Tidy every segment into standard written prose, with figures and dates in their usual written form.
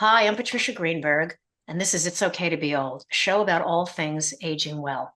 Hi, I'm Patricia Greenberg, and this is It's Okay to Be Old, a show about all things aging well.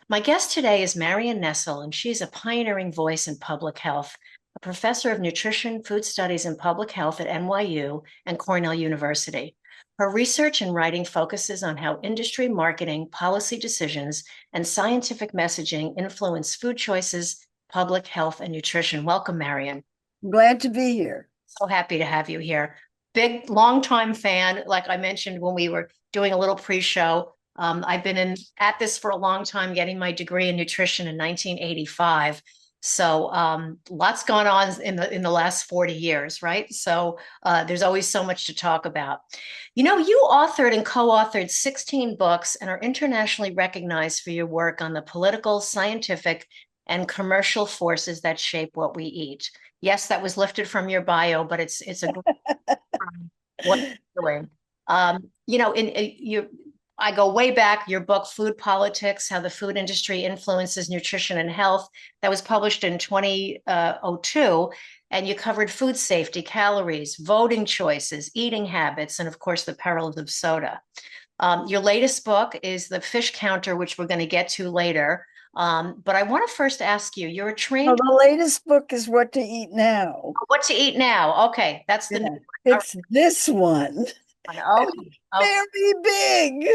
My guest today is Marion Nestle, and she's a pioneering voice in public health, a professor of nutrition, food studies, and public health at NYU and Cornell University. Her research and writing focuses on how industry marketing, policy decisions, and scientific messaging influence food choices, public health, and nutrition. Welcome, Marion. Glad to be here. So happy to have you here. Big, longtime fan. Like I mentioned when we were doing a little pre-show, I've been in at this for a long time, getting my degree in nutrition in 1985. So lots gone on in the last 40 years, right? So there's always so much to talk about. You know, you authored and co-authored 16 books and are internationally recognized for your work on the political, scientific, and commercial forces that shape what we eat. Yes, that was lifted from your bio, but it's a great what you're doing. I go way back. Your book, Food Politics: How the Food Industry Influences Nutrition and Health, that was published in 2002, and you covered food safety, calories, voting choices, eating habits, and of course the perils of soda. Your latest book is The Fish Counter, which we're going to get to later. But I want to first ask you, you're a Well, trained the latest book is What to Eat Now. what to eat now. Okay, that's the new Yeah, one. it's this one. All right. Okay. Okay. Very big.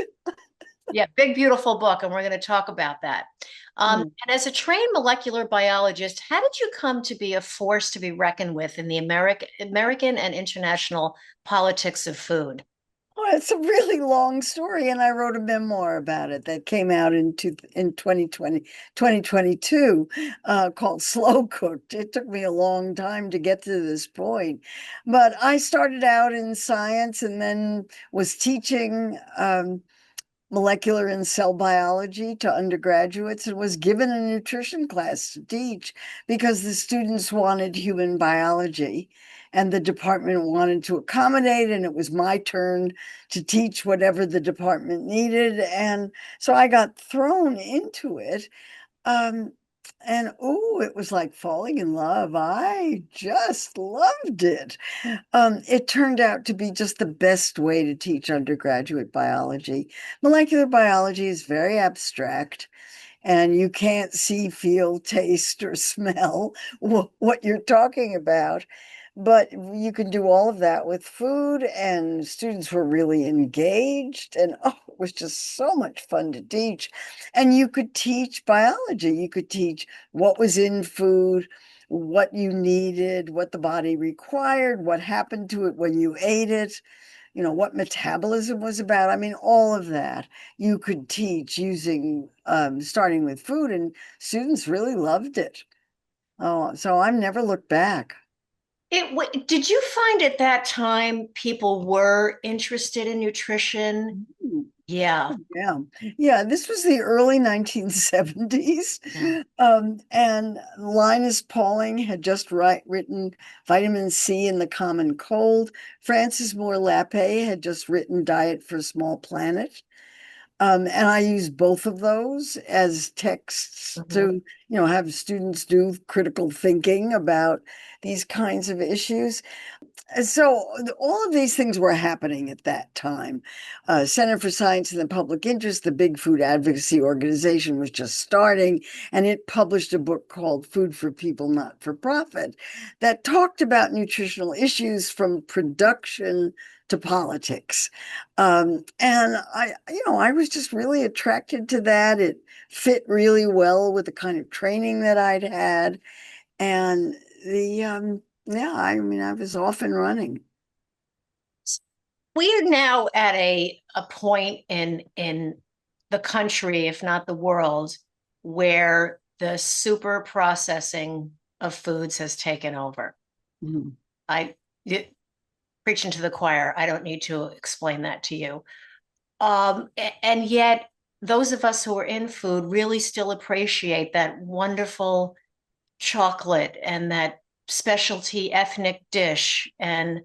Yeah, big, beautiful book, and we're going to talk about that. Mm. And as a trained molecular biologist, how did you come to be a force to be reckoned with in the American and international politics of food? Well, it's a really long story, and I wrote a memoir about it that came out in 2022, called Slow Cooked. It took me a long time to get to this point, but I started out in science and then was teaching molecular and cell biology to undergraduates and was given a nutrition class to teach because the students wanted human biology and the department wanted to accommodate, and it was my turn to teach whatever the department needed. And so I got thrown into it. Um, and oh, it was like falling in love. I just loved it. It turned out to be just the best way to teach undergraduate biology. Molecular biology is very abstract, and you can't see, feel, taste, or smell what you're talking about. But you can do all of that with food, and students were really engaged, and oh, it was just so much fun to teach. And you could teach biology, you could teach what was in food, what you needed, what the body required, what happened to it when you ate it, what metabolism was about. I mean, all of that you could teach using starting with food, and students really loved it. Oh, so I've never looked back. Did you find at that time people were interested in nutrition? Yeah. Yeah. Yeah. This was the early 1970s. Yeah. And Linus Pauling had just written Vitamin C in the Common Cold. Francis Moore Lappé had just written Diet for a Small Planet. And I use both of those as texts Mhm. to, have students do critical thinking about these kinds of issues. So all of these things were happening at that time. Center for Science and the Public Interest, the big food advocacy organization, was just starting, and it published a book called Food for People, Not for Profit, that talked about nutritional issues from production to politics. And I was just really attracted to that. It fit really well with the kind of training that I'd had. And yeah, I mean, I was off and running. We are now at a point in the country, if not the world, where the super processing of foods has taken over. Mhm. I it, Preaching to the choir. I don't need to explain that to you. And yet, those of us who are in food really still appreciate that wonderful chocolate and that specialty ethnic dish and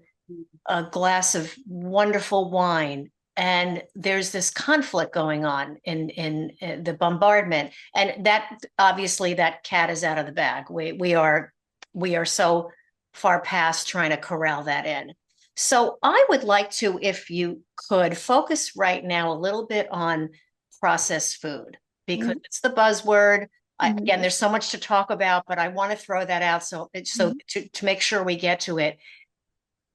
a glass of wonderful wine. And there's this conflict going on in the bombardment, and that obviously that cat is out of the bag. We are so far past trying to corral that in. So I would like to, if you could, focus right now a little bit on processed food because Mhm, it's the buzzword. Again, mhm, there's so much to talk about, but I want to throw that out so mhm. to make sure we get to it.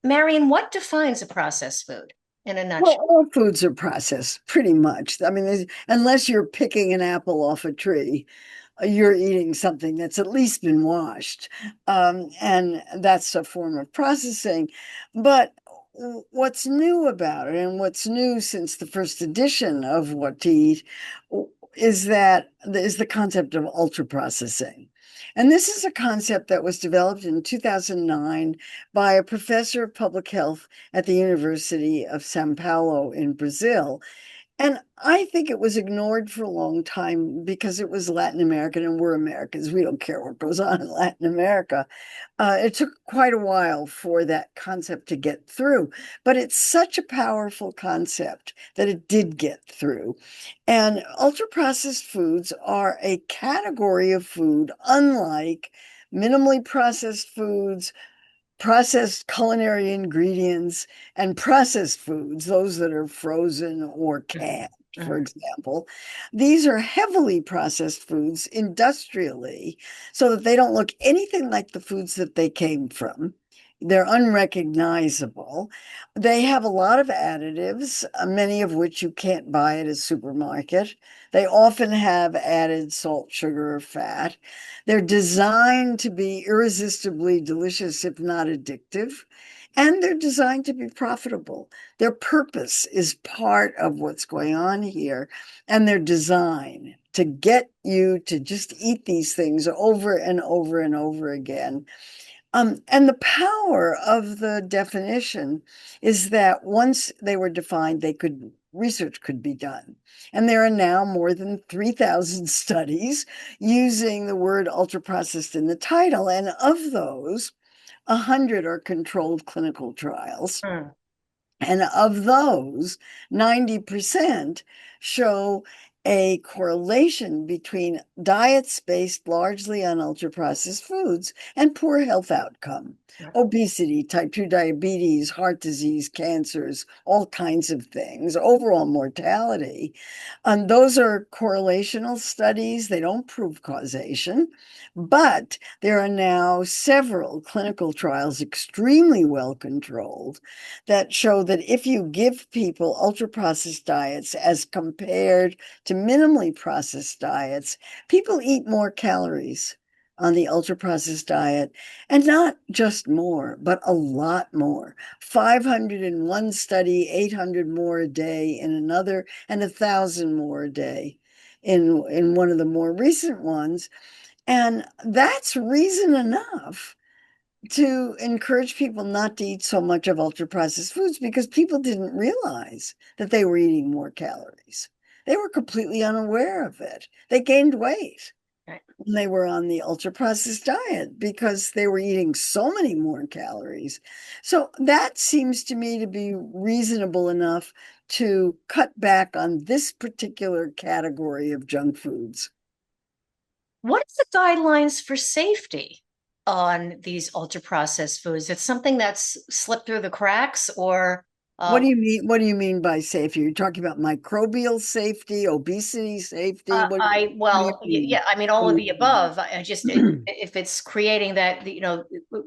Marion, what defines a processed food in a Well, nutshell? all foods are processed pretty much. I mean, unless you're picking an apple off a tree, you're eating something that's at least been washed. And that's a form of processing. But what's new about it, and what's new since the first edition of What to Eat, is the concept of ultra processing. And this is a concept that was developed in 2009 by a professor of public health at the University of Sao Paulo in Brazil. And I think it was ignored for a long time because it was Latin American and we're Americans. We don't care what goes on in Latin America. It took quite a while for that concept to get through, but it's such a powerful concept that it did get through. And ultra processed foods are a category of food, unlike minimally processed foods, processed culinary ingredients, and processed foods, those that are frozen or canned, for Mhm. example. These are heavily processed foods industrially so that they don't look anything like the foods that they came from. They're unrecognizable. They have a lot of additives, many of which you can't buy at a supermarket. They often have added salt, sugar, or fat. They're designed to be irresistibly delicious, if not addictive, and they're designed to be profitable. Their purpose is part of what's going on here, and their design to get you to just eat these things over and over and over again. And the power of the definition is that once they were defined, research could be done. And there are now more than 3,000 studies using the word ultra processed in the title. And of those, 100 are controlled clinical trials. Mm. And of those, 90% show a correlation between diets based largely on ultra processed foods and poor health outcome. Obesity, type 2 diabetes, heart disease, cancers, all kinds of things, overall mortality. And those are correlational studies. They don't prove causation, but there are now several clinical trials, extremely well controlled, that show that if you give people ultra processed diets as compared to minimally processed diets, people eat more calories on the ultra processed diet, and not just more, but a lot more. 500 in one study, 800 more a day in another, and 1,000 more a day in one of the more recent ones. And that's reason enough to encourage people not to eat so much of ultra processed foods because people didn't realize that they were eating more calories. They were completely unaware of it. They gained weight Right. when they were on the ultra processed diet because they were eating so many more calories. So that seems to me to be reasonable enough to cut back on this particular category of junk foods. What is the guidelines for safety on these ultra processed foods? It's something that's slipped through the cracks, or What uh, do you mean? What do you mean by safety? You're talking about microbial safety, obesity safety? What do you mean? yeah, I mean, all What of do the above. I just, you mean? if it's creating that,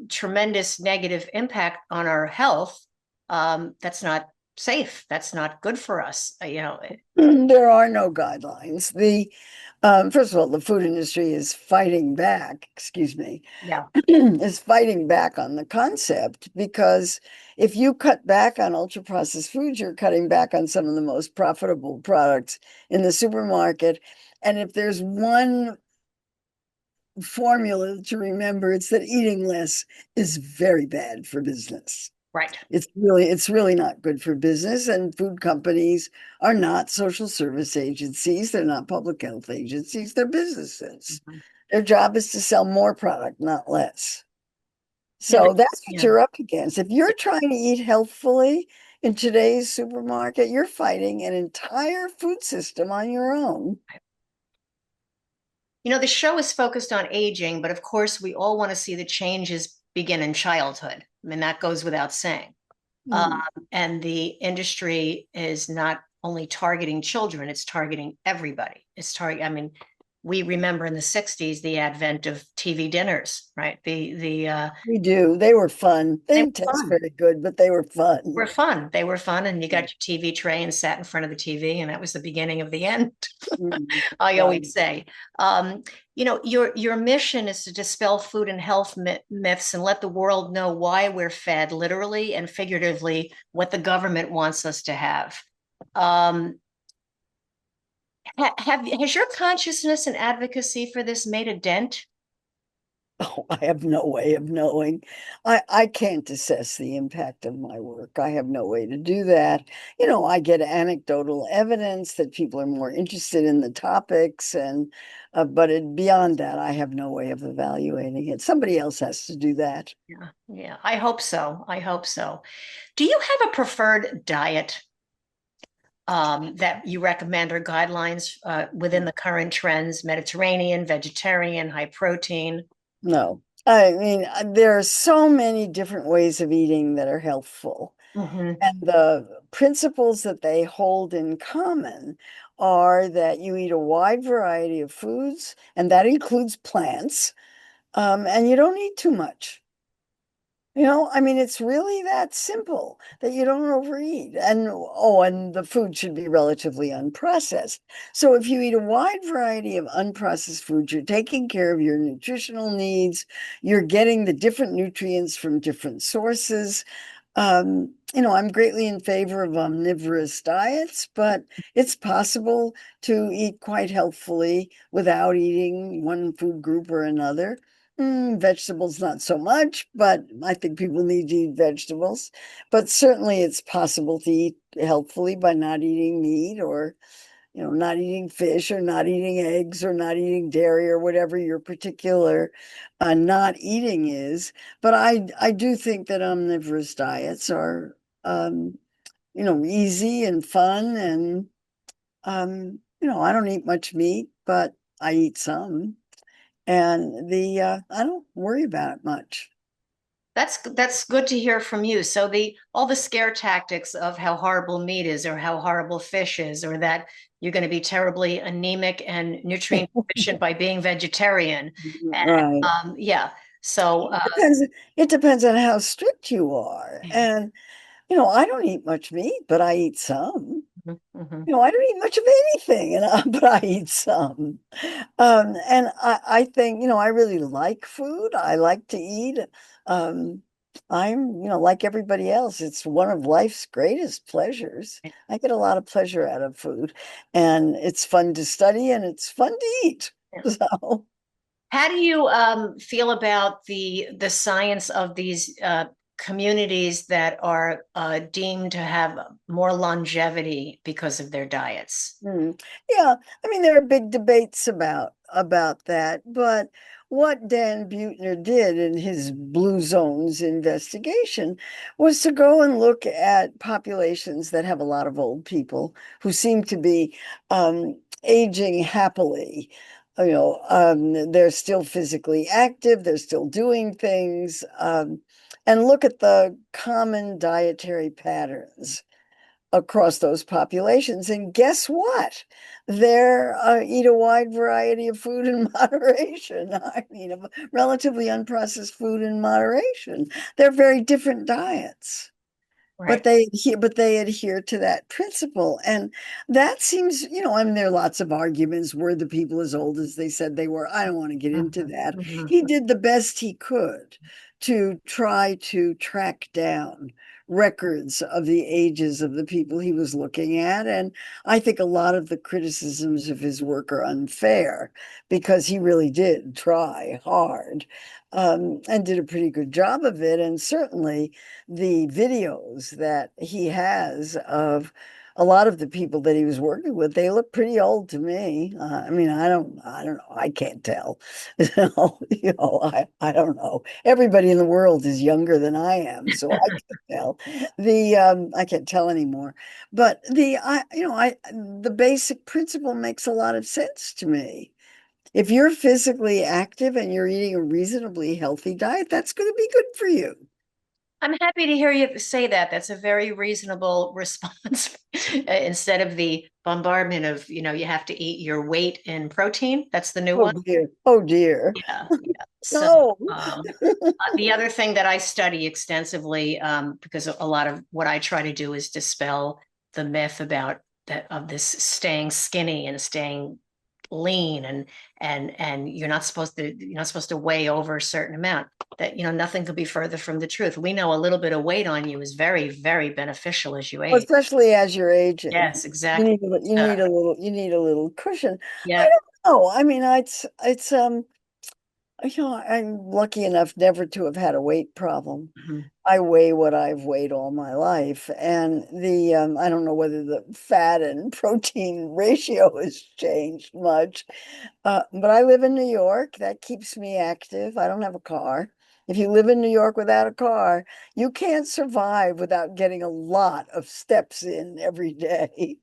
tremendous negative impact on our health, that's not safe. That's not good for us. There are no guidelines. First of all, the food industry is fighting back, excuse me, Yeah. is fighting back on the concept because if you cut back on ultra processed foods, you're cutting back on some of the most profitable products in the supermarket. And if there's one formula to remember, it's that eating less is very bad for business. Right. It's really not good for business, and food companies are not social service agencies. They're not public health agencies. They're businesses. Mhm. Their job is to sell more product, not less. You know, So that's what yeah. you're up against. If you're trying to eat healthfully in today's supermarket, you're fighting an entire food system on your own. The show is focused on aging, but of course, we all want to see the changes begin in childhood. I mean, that goes without saying. Mm. And the industry is not only targeting children, it's targeting everybody. I mean, we remember in the 60s the advent of TV dinners, right? We do. They were fun. They They didn't were taste fun. very good, but they were fun. They were fun, and you got your TV tray and sat in front of the TV, and that was the beginning of the end. Mm. I Right. always say, your mission is to dispel food and health myths and let the world know why we're fed, literally and figuratively, what the government wants us to have. Um, has your consciousness and advocacy for this made a dent? Oh, I have no way of knowing. I can't assess the impact of my work. I have no way to do that. I get anecdotal evidence that people are more interested in the topics, and but beyond that, I have no way of evaluating it. Somebody else has to do that. Yeah, yeah. I hope so. I hope so. Do you have a preferred diet that you recommend or guidelines within the current trends? Mediterranean, vegetarian, high protein? No, I mean, there are so many different ways of eating that are healthful. Hmm. And the principles that they hold in common are that you eat a wide variety of foods, and that includes plants, and you don't eat too much. I mean, it's really that simple that you don't overeat. And the food should be relatively unprocessed. So if you eat a wide variety of unprocessed foods, you're taking care of your nutritional needs, you're getting the different nutrients from different sources. I'm greatly in favor of omnivorous diets, but it's possible to eat quite healthfully without eating one food group or another. Vegetables, not so much, but I think people need to eat vegetables. But certainly it's possible to eat healthfully by not eating meat or, not eating fish or not eating eggs or not eating dairy or whatever your particular not eating is. But I do think that omnivorous diets are, easy and fun. And, I don't eat much meat, but I eat some. And I don't worry about it much. That's good to hear from you. So the all the scare tactics of how horrible meat is or how horrible fish is or that you're going to be terribly anemic and nutrient deficient by being vegetarian. Right. Yeah. So It depends. It depends on how strict you are. And, I don't eat much meat, but I eat some. mhm, mhm. I don't eat much of anything, but I eat some. And I think, I really like food. I like to eat. Um, I'm, like everybody else, it's one of life's greatest pleasures. I get a lot of pleasure out of food, and it's fun to study and it's fun to eat. So, How do you feel about the science of these communities that are deemed to have more longevity because of their diets? yeah, I mean, there are big debates about that, but what Dan Buettner did in his Blue Zones investigation was to go and look at populations that have a lot of old people who seem to be aging happily. They're still physically active, they're still doing things, and look at the common dietary patterns across those populations. And guess what? They eat a wide variety of food in moderation. I mean, relatively unprocessed food in moderation. They're very different diets. But Right. they adhere to that principle. And that seems, I mean, there are lots of arguments. Were the people as old as they said they were? I don't want to get into Mhm, that. mhm. He did the best he could to try to track down records of the ages of the people he was looking at. And I think a lot of the criticisms of his work are unfair because he really did try hard, and did a pretty good job of it. And certainly the videos that he has of a lot of the people that he was working with, they look pretty old to me. I mean, I don't know. I can't tell. I don't know. Everybody in the world is younger than I am, so I can't tell. I can't tell anymore. But the basic principle makes a lot of sense to me. If you're physically active and you're eating a reasonably healthy diet, that's going to be good for you. I'm happy to hear you say that. That's a very reasonable response instead of the bombardment of, you have to eat your weight in protein. That's the new Oh one. dear. Oh dear. Yeah, yeah. So, No. the other thing that I study extensively, because a lot of what I try to do is dispel the myth about that of this staying skinny and staying lean and you're not supposed to weigh over a certain amount. That nothing could be further from the truth. We know a little bit of weight on you is very, very beneficial as you Well, age. especially as you're aging, Yes, exactly. you need a little cushion. I Yeah. don't know. I mean, it's I'm lucky enough never to have had a weight problem. Mhm. I weigh what I've weighed all my life, and the I don't know whether the fat and protein ratio has changed much, but I live in New York. That keeps me active. I don't have a car. If you live in New York without a car, you can't survive without getting a lot of steps in every day.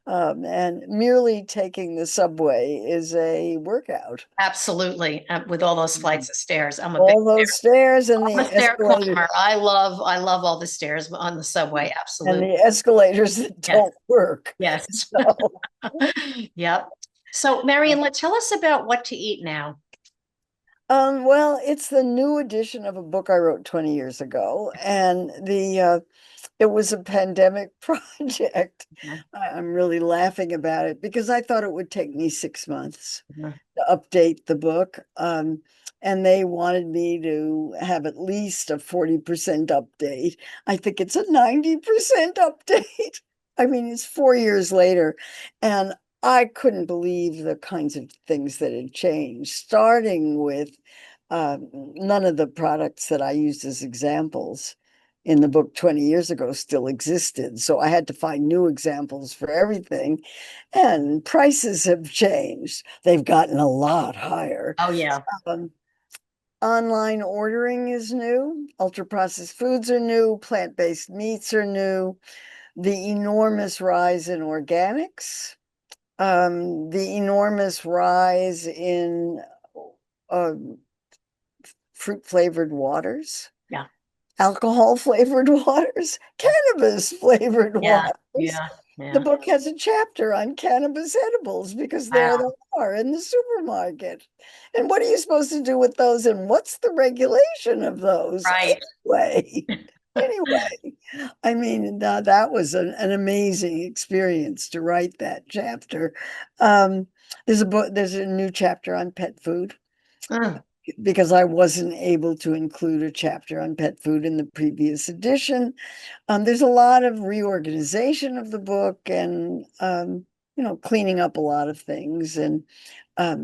And merely taking the subway is a workout. Absolutely. With all those flights of stairs. All those stairs and I'm the a stair escalator climber. I love all the stairs on the subway. and Absolutely. the escalators that Yes. don't work. Yes. So, Yep. So, Marion, tell us about what to eat now. well, it's the new edition of a book I wrote 20 years ago, and the it was a pandemic project. Mhm, I'm really laughing about it because I thought it would take me 6 months mhm. to update the book. And they wanted me to have at least a 40% update. I think it's a 90% update. I mean, it's 4 years later, and I couldn't believe the kinds of things that had changed, starting with none of the products that I used as examples in the book 20 years ago still existed. So I had to find new examples for everything. And prices have changed. They've gotten a lot higher. Oh, yeah. Um, Online ordering is new. Ultra processed foods are new. Plant-based meats are new. The enormous rise in organics. The enormous rise in uh, fruit flavored waters, Yeah. alcohol flavored waters, cannabis flavored Yeah. waters. Yeah. The Yeah. book has a chapter on cannabis edibles because there they Wow. are in the supermarket. And what are you supposed to do with those? And what's the regulation of those Right. anyway? Anyway, I mean, that was an amazing experience to write that chapter. Um, there's a new chapter on pet food Mm, because I wasn't able to include a chapter on pet food in the previous edition. There's a lot of reorganization of the book and cleaning up a lot of things. And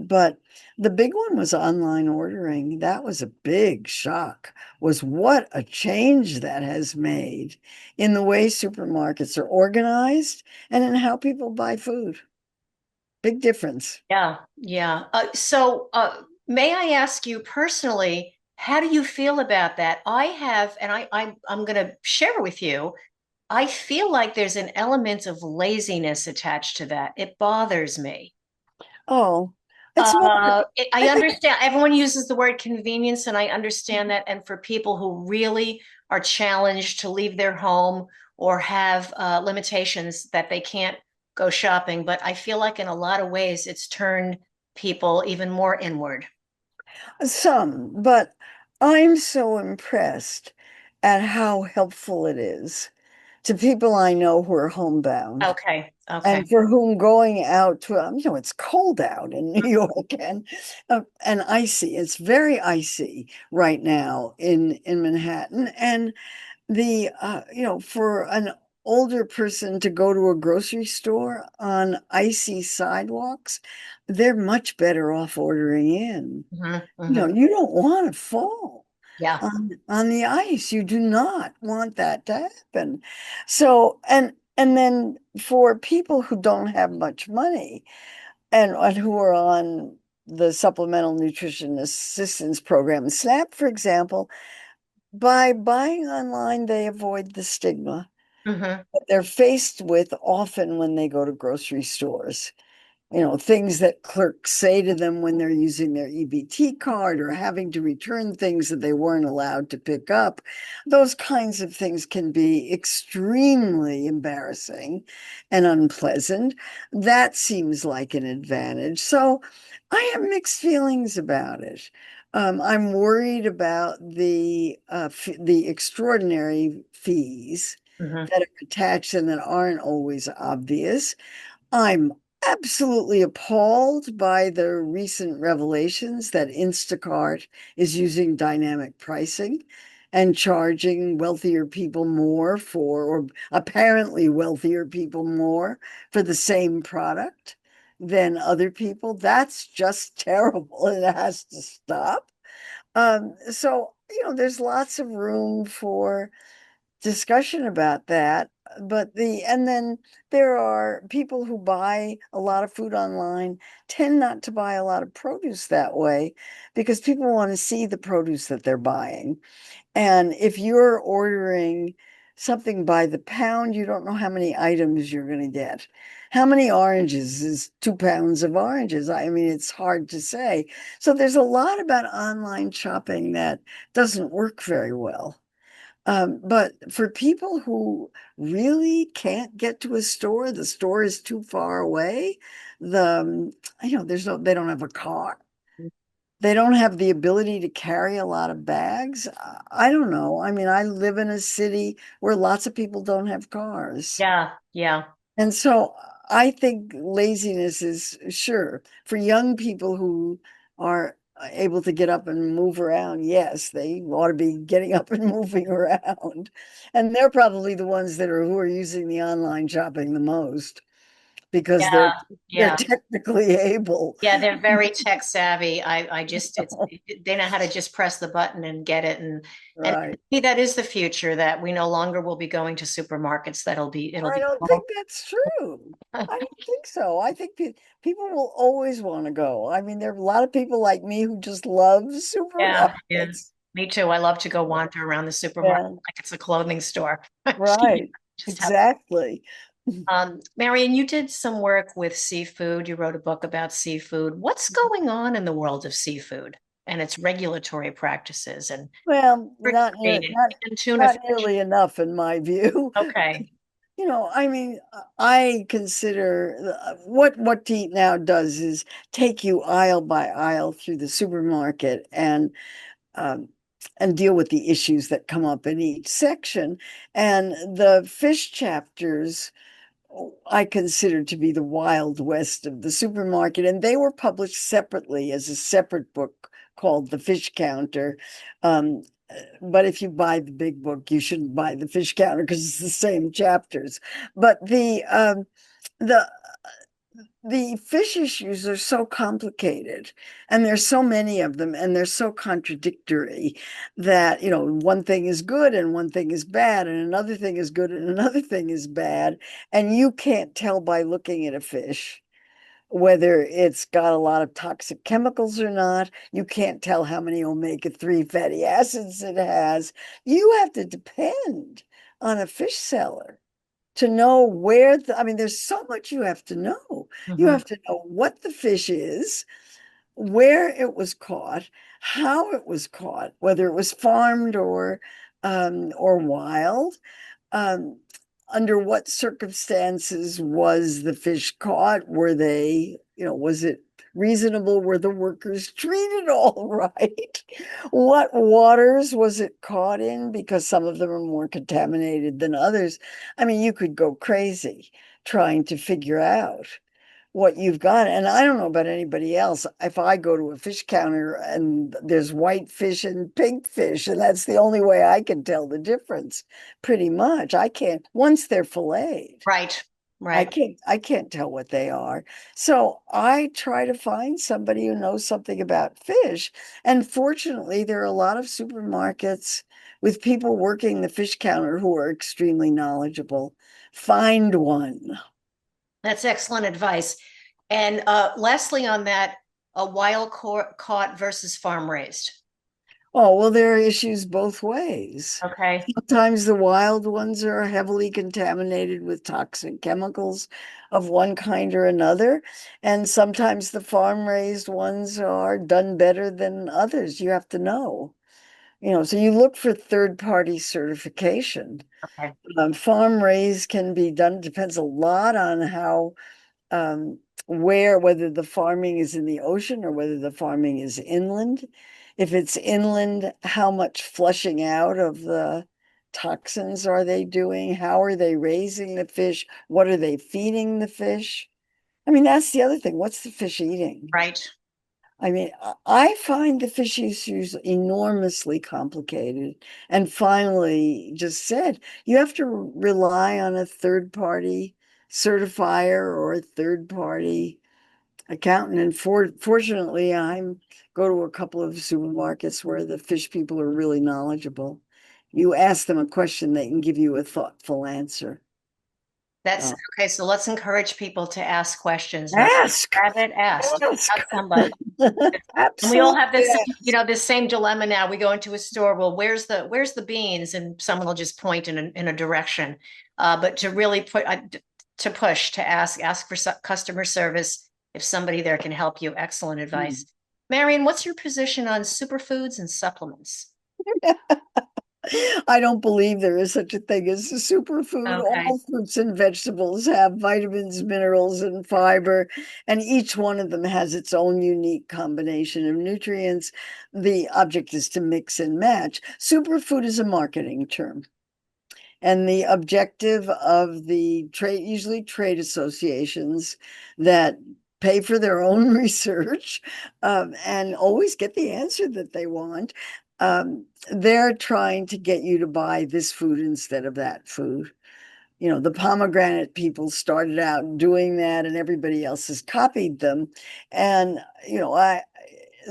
but the big one was online ordering. That was a big shock, was what a change that has made in the way supermarkets are organized and in how people buy food. Big difference. yeah. Yeah. So, may I ask you personally, how do you feel about that? I have, and I'm going to share with you. I feel like there's an element of laziness attached to that. It bothers me. Oh, it's more, I I think. understand everyone uses the word convenience, and I understand that. And for people who really are challenged to leave their home or have limitations that they can't go shopping, but I feel like in a lot of ways it's turned people even more inward. Some, but I'm so impressed at how helpful it is to people I know who are homebound Okay, okay. and for whom going out to, it's cold out in New York and icy. It's very icy right now in Manhattan. And for an older person to go to a grocery store on icy sidewalks, they're much better off ordering in. Mhm, mhm. You don't want to fall Yeah. on the ice. You do not want that to happen. So, and then for people who don't have much money and who are on the Supplemental Nutrition Assistance Program, SNAP, for example, by buying online, they avoid the stigma Hmm. that they're faced with often when they go to grocery stores. things that clerks say to them when they're using their EBT card or having to return things that they weren't allowed to pick up. Those kinds of things can be extremely embarrassing and unpleasant. That seems like an advantage. So I have mixed feelings about it. I'm worried about the extraordinary fees Mhm. that are attached and that aren't always obvious. I'm absolutely appalled by the recent revelations that Instacart is using dynamic pricing and charging wealthier people more or apparently wealthier people more for the same product than other people. That's just terrible. It has to stop. So, there's lots of room for discussion about that. And then there are people who buy a lot of food online, tend not to buy a lot of produce that way because people want to see the produce that they're buying. And if you're ordering something by the pound, you don't know how many items you're going to get. How many oranges is 2 pounds of oranges? I mean, it's hard to say. So there's a lot about online shopping that doesn't work very well. But for people who really can't get to a store, the store is too far away. They don't have a car. They don't have the ability to carry a lot of bags. I don't know. I mean, I live in a city where lots of people don't have cars. Yeah, yeah, And so I think laziness is sure for young people who are able to get up and move around. Yes, they ought to be getting up and moving around. And they're probably the ones who are using the online shopping the most because they're yeah, they're yeah. technically able. Yeah, they're very tech savvy. I just they know how to just press the button and get it. And Right. maybe that is the future, that we no longer will be going to supermarkets. It'll I be don't think all that's true. I don't think so. I think people will always want to go. I mean, there are a lot of people like me who just love yeah, yeah. supermarkets. Me too. I love to go wander around the supermarket Yeah, like it's a clothing store. right. Just have Exactly. Marion, you did some work with seafood. You wrote a book about seafood. What's going on in the world of seafood and its regulatory practices and Well, for trade and tuna not fish? nearly enough in my view. Okay. I mean, I consider what to eat now does is take you aisle by aisle through the supermarket um, and deal with the issues that come up in each section. And the fish chapters I consider to be the Wild West of the supermarket, and they were published separately as a separate book called The Fish Counter. Um, but if you buy the big book, you shouldn't buy the fish counter because it's the same chapters. But the the fish issues are so complicated and there's so many of them and they're so contradictory that one thing is good and one thing is bad and another thing is good and another thing is bad, and you can't tell by looking at a fish whether it's got a lot of toxic chemicals or not. You can't tell how many omega-3 fatty acids it has. You have to depend on a fish seller to know I mean, there's so much you have to know. You Mhm. have to know what the fish is, where it was caught, how it was caught, whether it was farmed or wild, um, under what circumstances was the fish caught? Was it reasonable? Were the workers treated all right? What waters was it caught in? Because some of them are more contaminated than others. I mean, you could go crazy trying to figure out what you've got. And I don't know about anybody else. If I go to a fish counter and there's white fish and pink fish, and that's the only way I can tell the difference, pretty much. I can't, once they're filleted, Right. Right. I can't tell what they are. So I try to find somebody who knows something about fish. And fortunately, there are a lot of supermarkets with people working the fish counter who are extremely knowledgeable. Find one. That's excellent advice. And lastly, on that, a caught versus farm raised. Oh, well, there are issues both ways. Okay. Sometimes the wild ones are heavily contaminated with toxic chemicals of one kind or another. And sometimes the farm raised ones are done better than others. You have to know, so you look for third party certification. Okay. Farm raised can be done, depends a lot on how um, whether the farming is in the ocean or whether the farming is inland. If it's inland, how much flushing out of the toxins are they doing? How are they raising the fish? What are they feeding the fish? I mean, that's the other thing. What's the fish eating? Right. I mean, I find the fish issues enormously complicated. And finally, just said, you have to rely on a third party certifier or a third party accountant. And fortunately, I'm go to a couple of supermarkets where the fish people are really knowledgeable. You ask them a question, they can give you a thoughtful answer. That's Uh, okay. So let's encourage people to ask questions. When ask, you have it, ask. ask. Ask somebody. And we all have Absolutely this, ask. this same dilemma now. We go into a store. Well, where's the beans? And someone will just point in a direction. But to really to push to ask for customer service if somebody there can help you. Excellent advice. Marion, what's your position on superfoods and supplements? I don't believe there is such a thing as a superfood. Okay. All fruits and vegetables have vitamins, minerals, and fiber, and each one of them has its own unique combination of nutrients. The object is to mix and match. Superfood is a marketing term. And the objective of the trade, usually trade associations that pay for their own research and always get the answer that they want, they're trying to get you to buy this food instead of that food. The pomegranate people started out doing that, and everybody else has copied them. And,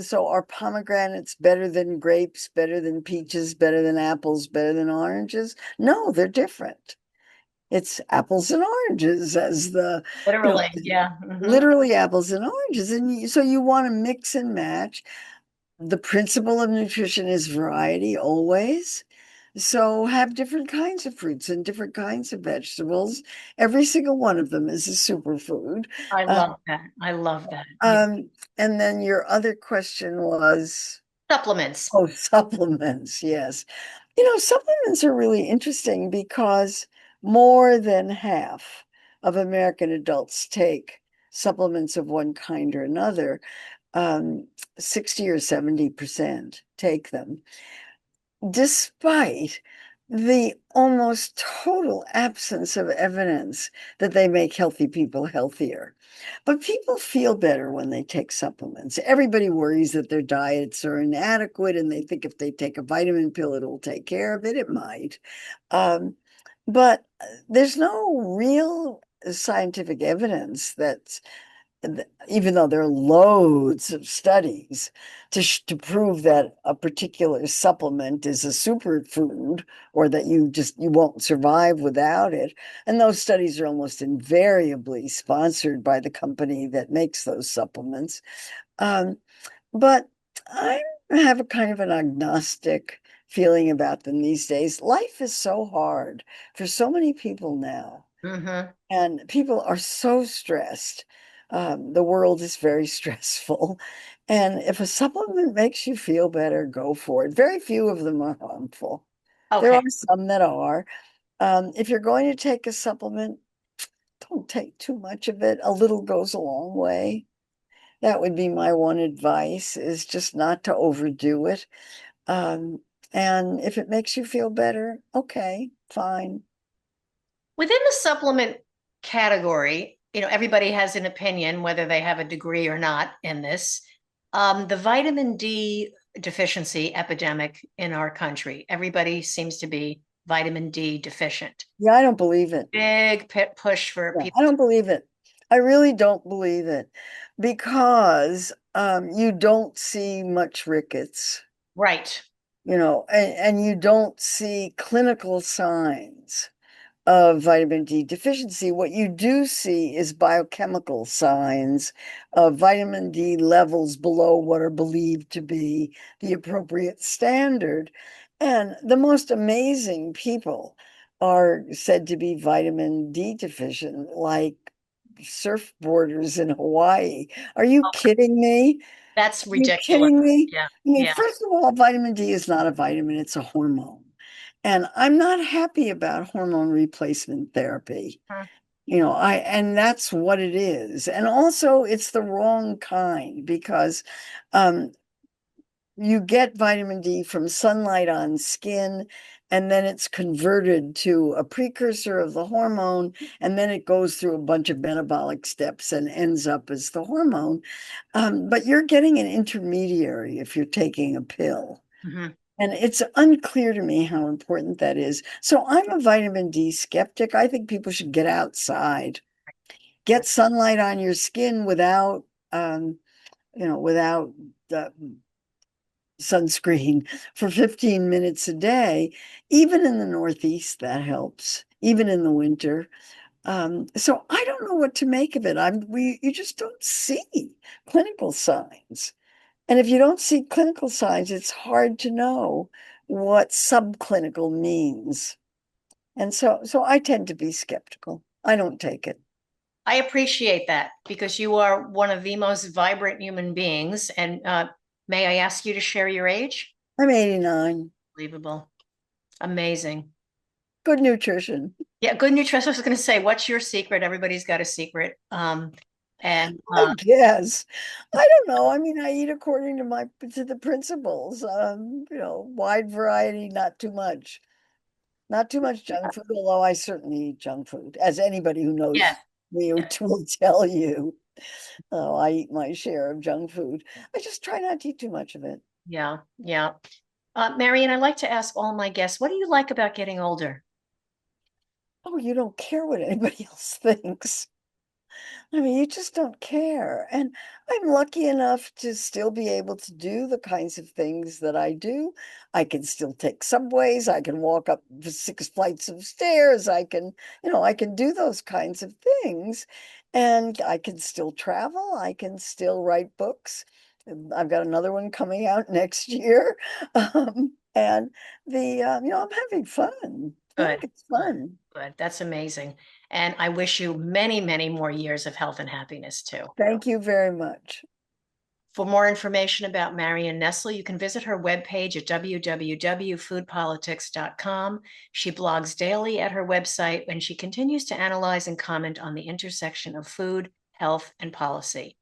so are pomegranates better than grapes, better than peaches, better than apples, better than oranges? No, they're different. It's apples and oranges as you know, Literally, yeah. literally apples and oranges. And so you want to mix and match. The principle of nutrition is variety always. So have different kinds of fruits and different kinds of vegetables. Every single one of them is a superfood. I Uh, love that. I love that. Yeah. um, and then your other question was, Supplements. oh, supplements. Yes. Supplements are really interesting because more than half of American adults take supplements of one kind or another. Um, 60 or 70% take them, despite the almost total absence of evidence that they make healthy people healthier. But people feel better when they take supplements. Everybody worries that their diets are inadequate and they think if they take a vitamin pill, it'll take care of it. It might. Um, but there's no real scientific evidence that even though there are loads of studies to prove that a particular supplement is a superfood or that you won't survive without it, and those studies are almost invariably sponsored by the company that makes those supplements. um, but I have a kind of an agnostic feeling about them these days. Life is so hard for so many people now, Hmm. and people are so stressed. The world is very stressful. And if a supplement makes you feel better, go for it. Very few of them are harmful. There Okay. are some that are. If you're going to take a supplement, don't take too much of it. A little goes a long way. That would be my one advice, is just not to overdo it. Um, and if it makes you feel better, okay, fine. Within the supplement category, everybody has an opinion, whether they have a degree or not in this. The vitamin D deficiency epidemic in our country, everybody seems to be vitamin D deficient. Yeah, I don't believe it. Big push for Yeah, people. I don't believe it. I really don't believe it because you don't see much rickets, Right. and you don't see clinical signs of vitamin D deficiency. What you do see is biochemical signs of vitamin D levels below what are believed to be the appropriate standard. And the most amazing people are said to be vitamin D deficient, like surfboarders in Hawaii. Are you kidding me? That's Are you ridiculous. kidding me? Yeah. I mean, Yeah. first of all, vitamin D is not a vitamin, it's a hormone. And I'm not happy about hormone replacement therapy. Huh. And that's what it is. And also, it's the wrong kind because um, you get vitamin D from sunlight on skin, and then it's converted to a precursor of the hormone, and then it goes through a bunch of metabolic steps and ends up as the hormone. But you're getting an intermediary if you're taking a pill. Mhm. And it's unclear to me how important that is. So I'm a vitamin D skeptic. I think people should get outside, get sunlight on your skin without uh, sunscreen for 15 minutes a day. Even in the Northeast, that helps, even in the winter. So I don't know what to make of it. You just don't see clinical signs. And if you don't see clinical signs, it's hard to know what subclinical means. And so I tend to be skeptical. I don't take it. I appreciate that because you are one of the most vibrant human beings. And may I ask you to share your age? I'm 89. Unbelievable. Amazing. Good nutrition. Yeah, good nutrition. I was going to say, what's your secret? Everybody's got a secret. And I guess. I don't know. I mean, I eat according to the principles. Wide variety, not too much. Not too much junk food, although I certainly eat junk food, as anybody who yeah, knows me will tell you. Oh, I eat my share of junk food. I just try not to eat too much of it. yeah, yeah. Marion, I like to ask all my guests, what do you like about getting older? Oh, you don't care what anybody else thinks. I mean, you just don't care. And I'm lucky enough to still be able to do the kinds of things that I do. I can still take subways. I can walk up 6 flights of stairs. I can do those kinds of things. And I can still travel. I can still write books. I've got another one coming out next year. And I'm having fun. I Good, think it's good, fun. good. That's amazing. And I wish you many, many more years of health and happiness too. Thank you very much. For more information about Marion Nestle, you can visit her webpage at www.foodpolitics.com. She blogs daily at her website, and she continues to analyze and comment on the intersection of food, health, and policy.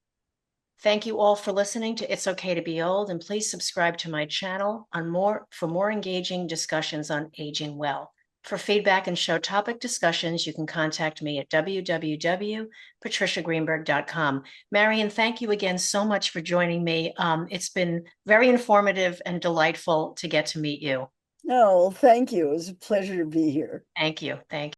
Thank you all for listening to It's Okay to Be Old, and please subscribe to my channel for more engaging discussions on aging well. For feedback and show topic discussions, you can contact me at www.patriciagreenberg.com. Marion, thank you again so much for joining me. It's been very informative and delightful to get to meet you. No, thank you. It was a pleasure to be here. Thank you. Thank you.